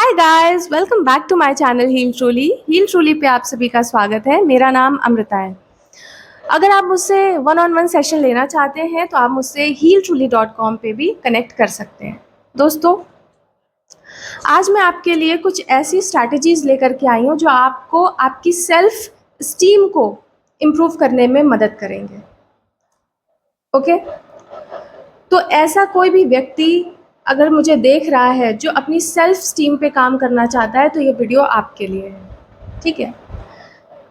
Hi guys, welcome back to my channel heal truly पे आप सभी का स्वागत है। मेरा नाम अमृता है। अगर आप मुझसे वन ऑन वन सेशन लेना चाहते हैं तो आप मुझसे healtruly.com पे भी कनेक्ट कर सकते हैं। दोस्तों, आज मैं आपके लिए कुछ ऐसी स्ट्रैटेजीज लेकर के आई हूँ जो आपको आपकी सेल्फ स्टीम को इम्प्रूव करने में मदद करेंगे। ओके, तो ऐसा कोई भी व्यक्ति अगर मुझे देख रहा है जो अपनी सेल्फ स्टीम पे काम करना चाहता है तो ये वीडियो आपके लिए है। ठीक है,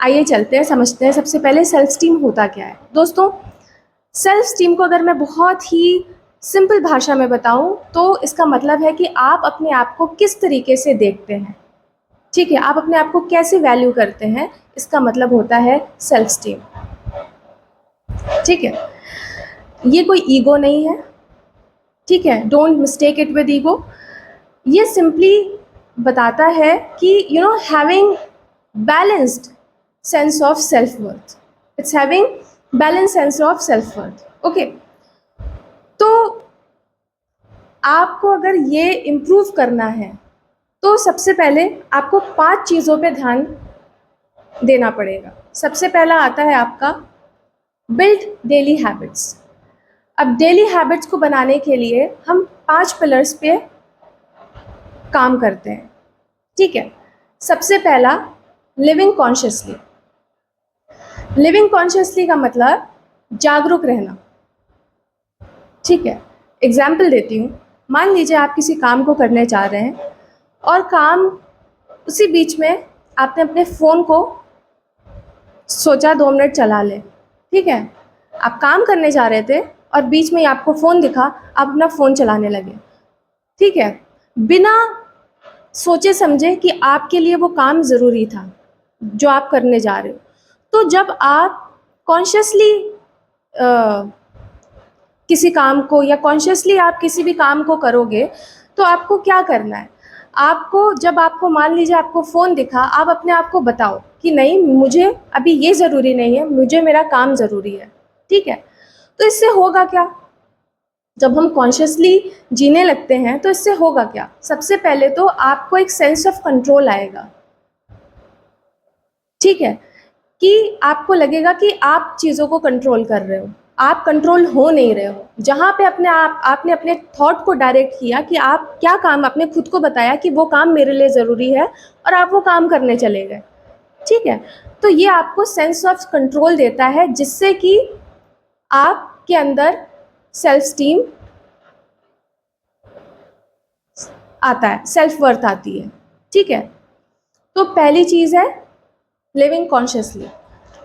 आइए चलते हैं, समझते हैं सबसे पहले सेल्फ स्टीम होता क्या है। दोस्तों, सेल्फ स्टीम को अगर मैं बहुत ही सिंपल भाषा में बताऊं तो इसका मतलब है कि आप अपने आप को किस तरीके से देखते हैं। ठीक है, आप अपने आप को कैसे वैल्यू करते हैं, इसका मतलब होता है सेल्फ स्टीम। ठीक है, ये कोई ईगो नहीं है। ठीक है, don't mistake it with ego. ये सिंपली बताता है कि having balanced sense of self worth. It's having balance sense of self worth. Okay, तो आपको अगर ये इम्प्रूव करना है तो सबसे पहले आपको 5 चीज़ों पे ध्यान देना पड़ेगा। सबसे पहला आता है आपका बिल्ड डेली हैबिट्स। अब डेली हैबिट्स को बनाने के लिए हम 5 पिलर्स पे काम करते हैं। ठीक है, सबसे पहला लिविंग कॉन्शियसली। लिविंग कॉन्शियसली का मतलब जागरूक रहना। ठीक है, एग्जाम्पल देती हूँ। मान लीजिए आप किसी काम को करने जा रहे हैं और काम उसी बीच में आपने अपने फ़ोन को सोचा 2 मिनट चला ले। ठीक है, आप काम करने जा रहे थे और बीच में ही आपको फ़ोन दिखा, आप अपना फ़ोन चलाने लगे। ठीक है, बिना सोचे समझे कि आपके लिए वो काम ज़रूरी था जो आप करने जा रहे हो। तो जब आप कॉन्शियसली किसी काम को या कॉन्शियसली आप किसी भी काम को करोगे तो आपको क्या करना है, आपको जब आपको मान लीजिए आपको फ़ोन दिखा, आप अपने आप को बताओ कि नहीं, मुझे अभी ये ज़रूरी नहीं है, मुझे मेरा काम ज़रूरी है। ठीक है, तो इससे होगा क्या, जब हम कॉन्शियसली जीने लगते हैं तो इससे होगा क्या। सबसे पहले तो आपको एक सेंस ऑफ कंट्रोल आएगा। ठीक है, कि आपको लगेगा कि आप चीज़ों को कंट्रोल कर रहे हो, आप कंट्रोल हो नहीं रहे हो। जहाँ पे आपने अपने थॉट को डायरेक्ट किया कि आप क्या काम, आपने खुद को बताया कि वो काम मेरे लिए ज़रूरी है और आप वो काम करने चले गए। ठीक है, तो ये आपको सेंस ऑफ कंट्रोल देता है जिससे कि आपके अंदर सेल्फ स्टीम आता है, सेल्फ वर्थ आती है। ठीक है, तो पहली चीज़ है लिविंग कॉन्शियसली।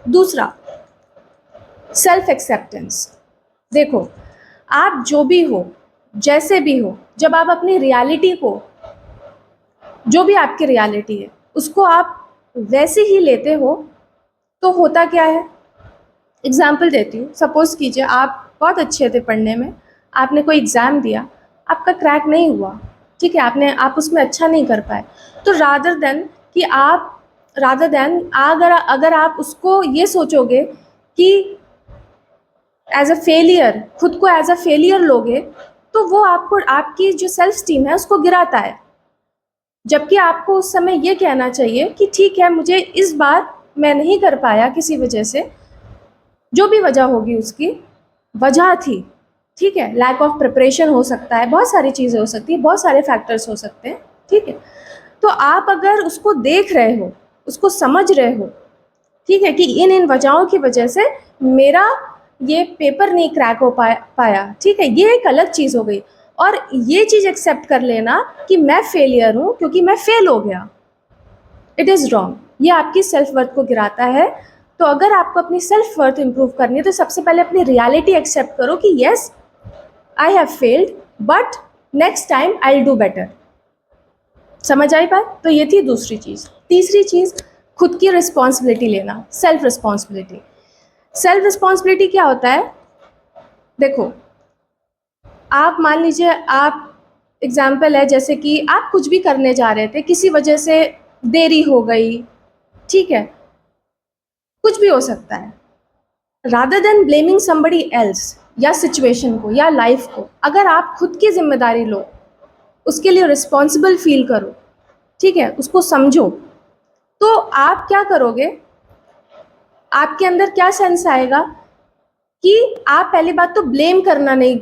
दूसरा, सेल्फ एक्सेप्टेंस। देखो, आप जो भी हो, जैसे भी हो, जब आप अपनी रियलिटी को, जो भी आपकी रियलिटी है, उसको आप वैसे ही लेते हो तो होता क्या है। एग्जाम्पल देती हूँ। सपोज़ कीजिए आप बहुत अच्छे थे पढ़ने में, आपने कोई एग्ज़ाम दिया, आपका क्रैक नहीं हुआ। ठीक है, आप उसमें अच्छा नहीं कर पाए। तो रादर देन अगर आप उसको ये सोचोगे कि एज अ फेलियर, खुद को एज अ फेलियर लोगे, तो वो आपको, आपकी जो सेल्फ स्टीम है उसको गिराता है। जबकि आपको उस समय ये कहना चाहिए कि ठीक है, मुझे इस बार मैं नहीं कर पाया किसी वजह से, जो भी वजह होगी उसकी वजह थी। ठीक है, लैक ऑफ प्रिपरेशन हो सकता है, बहुत सारी चीज़ें हो सकती है, बहुत सारे फैक्टर्स हो सकते हैं। ठीक है, तो आप अगर उसको देख रहे हो, उसको समझ रहे हो, ठीक है, कि इन वजहों की वजह से मेरा ये पेपर नहीं क्रैक हो पाया। ठीक है, ये एक अलग चीज़ हो गई। और ये चीज़ एक्सेप्ट कर लेना कि मैं फेलियर हूँ क्योंकि मैं फेल हो गया, इट इज़ रॉन्ग। ये आपकी सेल्फ वर्थ को गिराता है। तो अगर आपको अपनी सेल्फ वर्थ इंप्रूव करनी है तो सबसे पहले अपनी रियलिटी एक्सेप्ट करो कि yes, I have failed, but next time I will do better. समझ आई बात। तो ये थी दूसरी चीज़। तीसरी चीज़, खुद की रिस्पॉन्सिबिलिटी लेना, सेल्फ रिस्पॉन्सिबिलिटी। सेल्फ रिस्पॉन्सिबिलिटी क्या होता है, देखो, आप मान लीजिए, आप एग्जाम्पल है जैसे कि आप कुछ भी करने जा रहे थे, किसी वजह से देरी हो गई। ठीक है, कुछ भी हो सकता है। Rather than blaming somebody else या सिचुएशन को या लाइफ को, अगर आप खुद की जिम्मेदारी लो, उसके लिए रिस्पॉन्सिबल फील करो, ठीक है, उसको समझो। तो आप क्या करोगे, आपके अंदर क्या सेंस आएगा कि आप पहली बात तो ब्लेम करना नहीं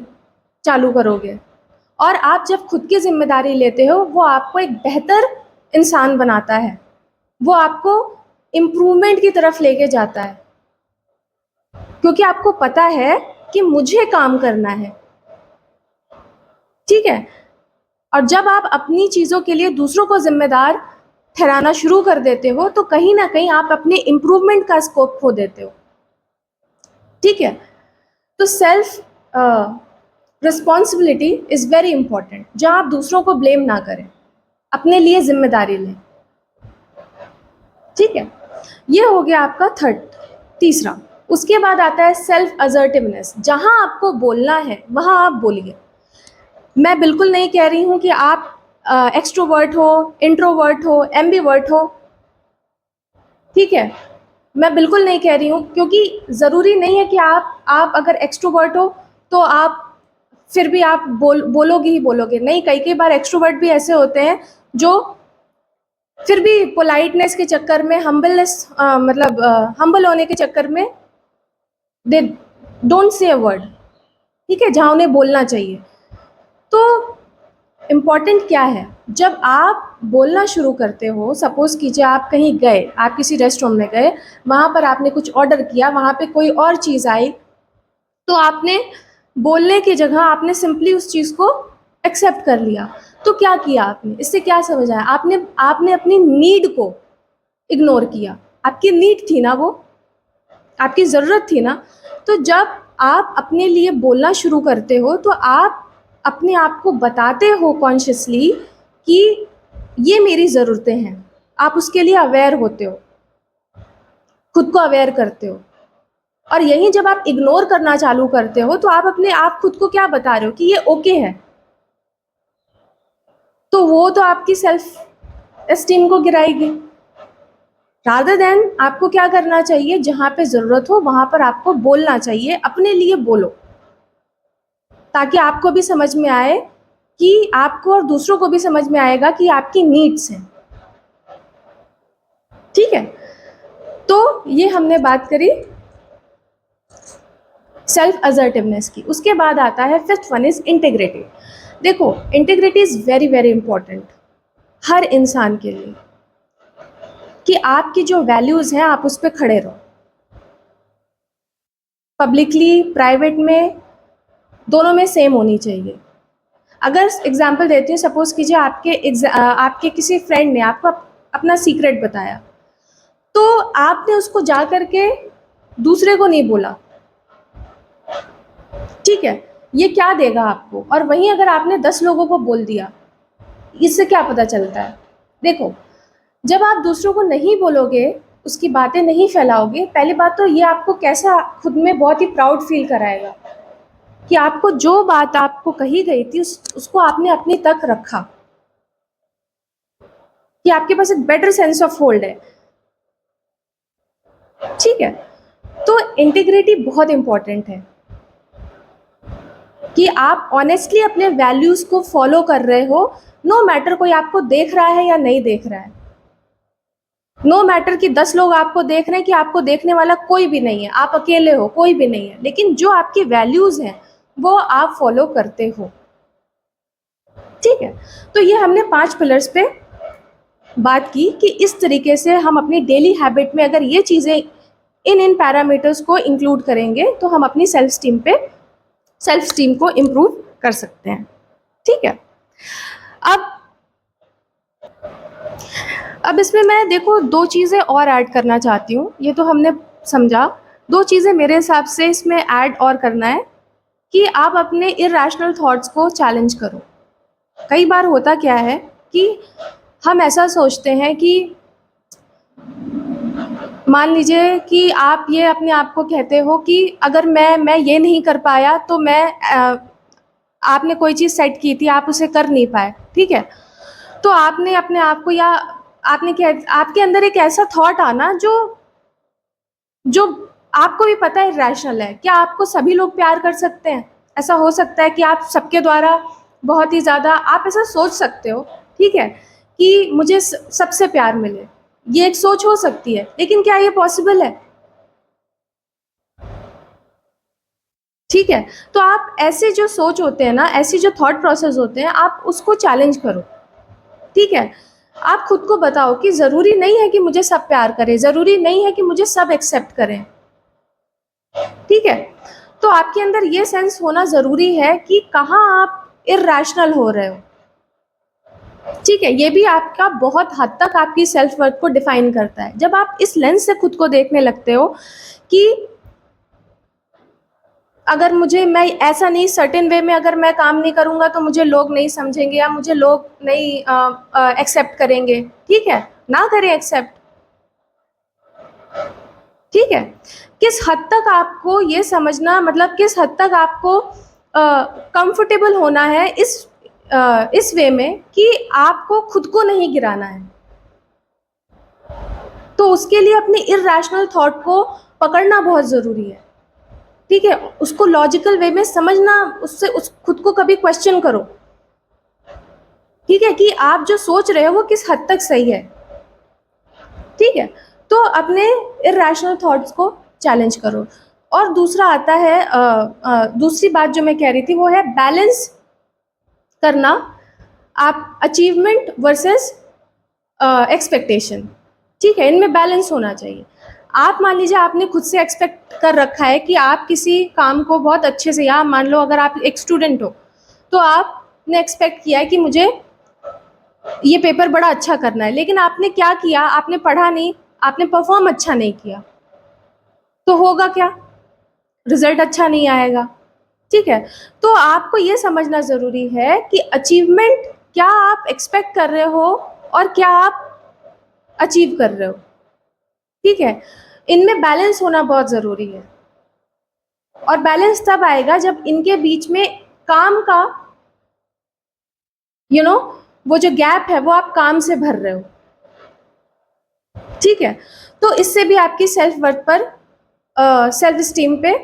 चालू करोगे, और आप जब खुद की जिम्मेदारी लेते हो वो आपको एक बेहतर इंसान बनाता है, वो आपको इम्प्रूवमेंट की तरफ लेके जाता है, क्योंकि आपको पता है कि मुझे काम करना है। ठीक है, और जब आप अपनी चीज़ों के लिए दूसरों को जिम्मेदार ठहराना शुरू कर देते हो तो कहीं ना कहीं आप अपने इम्प्रूवमेंट का स्कोप खो देते हो। ठीक है, तो self responsibility is very important, जहाँ आप दूसरों को ब्लेम ना करें, अपने लिए जिम्मेदारी लें। ठीक है, ये हो गया आपका तीसरा। उसके बाद आता है सेल्फ असर्टिवनेस। जहाँ आपको बोलना है वहाँ आप बोलिए। मैं बिल्कुल नहीं कह रही हूँ कि आप एक्सट्रोवर्ट हो, इंट्रोवर्ट हो, एम्बीवर्ट हो। ठीक है, मैं बिल्कुल नहीं कह रही हूँ, क्योंकि ज़रूरी नहीं है कि आप अगर एक्सट्रोवर्ट हो तो आप फिर भी आप बोलोगे ही बोलोगे। नहीं, कई कई बार एक्सट्रोवर्ट भी ऐसे होते हैं जो फिर भी पोलाइटनेस के चक्कर में, हम्बल होने के चक्कर में they don't say a word. ठीक है, जहाँ उन्हें बोलना चाहिए। तो इम्पॉर्टेंट क्या है, जब आप बोलना शुरू करते हो, सपोज़ कीजिए आप कहीं गए, आप किसी रेस्टोरेंट में गए, वहाँ पर आपने कुछ ऑर्डर किया, वहाँ पे कोई और चीज़ आई, तो आपने बोलने की जगह आपने सिंपली उस चीज़ को एक्सेप्ट कर लिया। तो क्या किया आपने, इससे क्या समझ आया? आपने अपनी नीड को इग्नोर किया। आपकी नीड थी ना, वो आपकी ज़रूरत थी ना। तो जब आप अपने लिए बोलना शुरू करते हो तो आप अपने आप को बताते हो कॉन्शियसली कि ये मेरी ज़रूरतें हैं। आप उसके लिए अवेयर होते हो, खुद को अवेयर करते हो। और यहीं जब आप इग्नोर करना चालू करते हो तो आप खुद को क्या बता रहे हो कि ये ओके है। तो वो तो आपकी सेल्फ एस्टीम को गिराएगी। रादर देन आपको क्या करना चाहिए, जहाँ पे ज़रूरत हो वहाँ पर आपको बोलना चाहिए, अपने लिए बोलो, ताकि आपको भी समझ में आए कि आपको, और दूसरों को भी समझ में आएगा कि आपकी नीड्स हैं। ठीक है, तो ये हमने बात करी सेल्फ असर्टिवनेस की। उसके बाद आता है फिफ्थ वन इज़ इंटीग्रिटी। देखो, integrity is very very important हर इंसान के लिए, कि आपकी जो वैल्यूज़ हैं आप उस पर खड़े रहो। पब्लिकली, प्राइवेट में, दोनों में सेम होनी चाहिए। अगर एग्जांपल देती हूँ, सपोज़ कीजिए आपके किसी फ्रेंड ने आपको अपना सीक्रेट बताया, तो आपने उसको जा कर के दूसरे को नहीं बोला। ठीक है, ये क्या देगा आपको? और वहीं अगर आपने 10 लोगों को बोल दिया, इससे क्या पता चलता है? देखो, जब आप दूसरों को नहीं बोलोगे, उसकी बातें नहीं फैलाओगे, पहली बात तो ये आपको कैसा खुद में बहुत ही प्राउड फील कराएगा कि आपको जो बात आपको कही गई थी उसको आपने अपनी तक रखा, कि आपके पास एक बेटर सेंस ऑफ होल्ड है। ठीक है, तो इंटीग्रिटी बहुत इंपॉर्टेंट है कि आप ऑनेस्टली अपने वैल्यूज़ को फॉलो कर रहे हो, नो मैटर कोई आपको देख रहा है या नहीं देख रहा है। नो मैटर कि 10 लोग आपको देख रहे हैं, कि आपको देखने वाला कोई भी नहीं है, आप अकेले हो, कोई भी नहीं है, लेकिन जो आपकी वैल्यूज़ हैं वो आप फॉलो करते हो। ठीक है, तो ये हमने 5 पिलर्स पे बात की कि इस तरीके से हम अपनी डेली हैबिट में अगर ये चीज़ें इन पैरामीटर्स को इंक्लूड करेंगे तो हम अपनी सेल्फ स्टीम को इम्प्रूव कर सकते हैं। ठीक है, अब इसमें मैं, देखो, 2 चीज़ें और ऐड करना चाहती हूँ। ये तो हमने समझा, 2 चीज़ें मेरे हिसाब से इसमें ऐड और करना है कि आप अपने इरैशनल थॉट्स को चैलेंज करो। कई बार होता क्या है कि हम ऐसा सोचते हैं कि, मान लीजिए कि आप ये अपने आप को कहते हो कि अगर मैं ये नहीं कर पाया तो आपने कोई चीज़ सेट की थी, आप उसे कर नहीं पाए। ठीक है, तो आपने अपने आप को, या आपके अंदर एक ऐसा थॉट आना जो आपको भी पता है इरैशनल है। क्या आपको सभी लोग प्यार कर सकते हैं? ऐसा हो सकता है कि आप सबके द्वारा बहुत ही ज़्यादा, आप ऐसा सोच सकते हो, ठीक है, कि मुझे सबसे प्यार मिले। ये एक सोच हो सकती है, लेकिन क्या ये पॉसिबल है? ठीक है, तो आप ऐसे जो सोच होते हैं ना, ऐसी जो थॉट प्रोसेस होते हैं, आप उसको चैलेंज करो। ठीक है, आप खुद को बताओ कि ज़रूरी नहीं है कि मुझे सब प्यार करें, ज़रूरी नहीं है कि मुझे सब एक्सेप्ट करें। ठीक है, तो आपके अंदर ये सेंस होना ज़रूरी है कि कहाँ आप इर्रेशनल हो रहे हो। ठीक है, ये भी आपका बहुत हद तक आपकी सेल्फ वर्थ को डिफाइन करता है। जब आप इस लेंस से खुद को देखने लगते हो कि अगर मैं ऐसा नहीं, सर्टेन वे में अगर मैं काम नहीं करूँगा तो मुझे लोग नहीं समझेंगे या मुझे लोग नहीं एक्सेप्ट करेंगे। ठीक है, ना करें एक्सेप्ट। ठीक है, किस हद तक आपको ये समझना, मतलब किस हद तक आपको कंफर्टेबल होना है इस वे में कि आपको खुद को नहीं गिराना है। तो उसके लिए अपने इर्रेशनल थॉट को पकड़ना बहुत ज़रूरी है। ठीक है, उसको लॉजिकल वे में समझना, उससे उस खुद को कभी क्वेश्चन करो। ठीक है, कि आप जो सोच रहे हो वो किस हद तक सही है। ठीक है, तो अपने इर्रेशनल थॉट्स को चैलेंज करो। और दूसरा आता है, दूसरी बात जो मैं कह रही थी वो है बैलेंस करना, आप अचीवमेंट वर्सेस एक्सपेक्टेशन। ठीक है, इनमें बैलेंस होना चाहिए। आप मान लीजिए आपने खुद से एक्सपेक्ट कर रखा है कि आप किसी काम को बहुत अच्छे से, या मान लो अगर आप एक स्टूडेंट हो तो आपने एक्सपेक्ट किया है कि मुझे ये पेपर बड़ा अच्छा करना है, लेकिन आपने क्या किया, आपने पढ़ा नहीं, आपने परफॉर्म अच्छा नहीं किया, तो होगा क्या? रिजल्ट अच्छा नहीं आएगा। ठीक है, तो आपको ये समझना ज़रूरी है कि अचीवमेंट क्या आप एक्सपेक्ट कर रहे हो और क्या आप अचीव कर रहे हो। ठीक है, इनमें बैलेंस होना बहुत ज़रूरी है। और बैलेंस तब आएगा जब इनके बीच में काम का वो जो गैप है वो आप काम से भर रहे हो। ठीक है, तो इससे भी आपकी सेल्फ वर्थ पर, सेल्फ स्टीम पे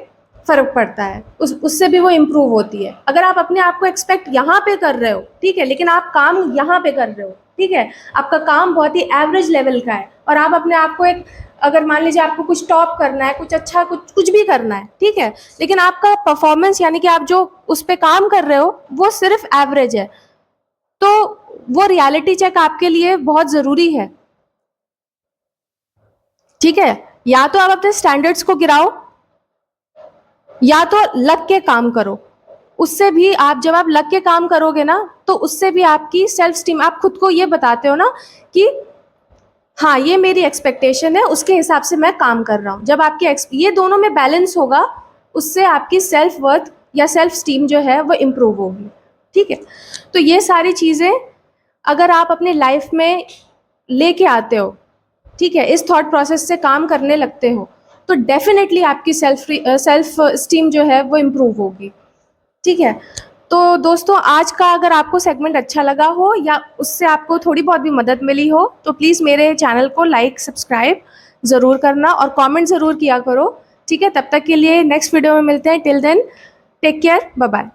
फ़र्क पड़ता है, उससे भी वो इम्प्रूव होती है। अगर आप अपने आप को एक्सपेक्ट यहाँ पे कर रहे हो, ठीक है, लेकिन आप काम यहाँ पे कर रहे हो, ठीक है, आपका काम बहुत ही एवरेज लेवल का है, और आप अपने आप को एक, अगर मान लीजिए आपको कुछ टॉप करना है, कुछ अच्छा, कुछ भी करना है, ठीक है, लेकिन आपका परफॉर्मेंस यानी कि आप जो उस पर काम कर रहे हो वो सिर्फ एवरेज है, तो वो रियलिटी चेक आपके लिए बहुत ज़रूरी है। ठीक है, या तो आप अपने स्टैंडर्ड्स को गिराओ या तो लग के काम करो। उससे भी आप, जब आप लग के काम करोगे ना, तो उससे भी आपकी सेल्फ स्टीम, आप खुद को ये बताते हो ना कि हाँ, ये मेरी एक्सपेक्टेशन है, उसके हिसाब से मैं काम कर रहा हूँ। जब आपके ये दोनों में बैलेंस होगा, उससे आपकी सेल्फ वर्थ या सेल्फ स्टीम जो है वो इम्प्रूव होगी। ठीक है, तो ये सारी चीज़ें अगर आप अपनी लाइफ में लेके आते हो, ठीक है, इस थॉट प्रोसेस से काम करने लगते हो, तो डेफिनेटली आपकी सेल्फ स्टीम जो है वो इम्प्रूव होगी। ठीक है, तो दोस्तों आज का अगर आपको सेगमेंट अच्छा लगा हो या उससे आपको थोड़ी बहुत भी मदद मिली हो, तो प्लीज़ मेरे चैनल को लाइक सब्सक्राइब ज़रूर करना और कमेंट ज़रूर किया करो। ठीक है, तब तक के लिए नेक्स्ट वीडियो में मिलते हैं। Till then take care, bye bye.